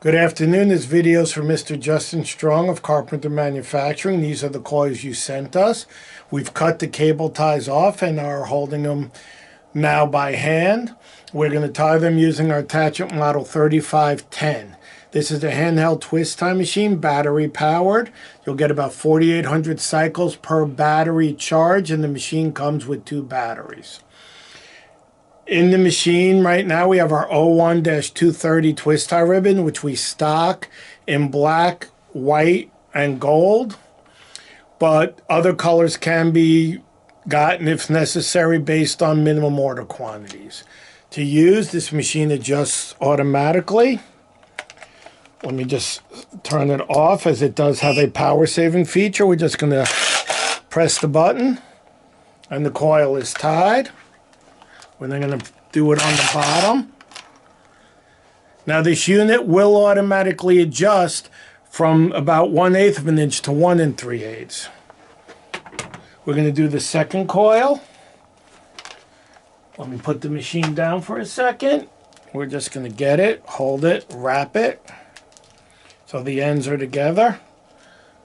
Good afternoon. This video is for Mr. Justin Strong of Carpenter Manufacturing. These are the coils you sent us. We've cut the cable ties off and are holding them now by hand. We're going to tie them using our Tach-It model 3510. This is a handheld twist tie machine, battery powered. You'll get about 4,800 cycles per battery charge, and the machine comes with 2 batteries. In the machine right now, we have our 01-230 twist tie ribbon, which we stock in black, white, and gold. But other colors can be gotten if necessary based on minimum order quantities. To use, this machine adjusts automatically. Let me just turn it off, as it does have a power saving feature. We're just going to press the button and the coil is tied. We're then going to do it on the bottom. Now this unit will automatically adjust from about 1/8 of an inch to 1 3/8. We're going to do the second coil. Let me put the machine down for a second. We're just going to get it, hold it, wrap it, so the ends are together.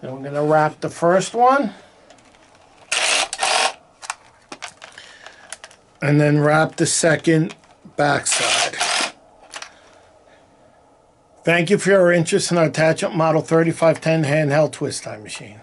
Then we're going to wrap the first one. And then wrap the second backside. Thank you for your interest in our Tach-It model 3510 handheld twist tie machine.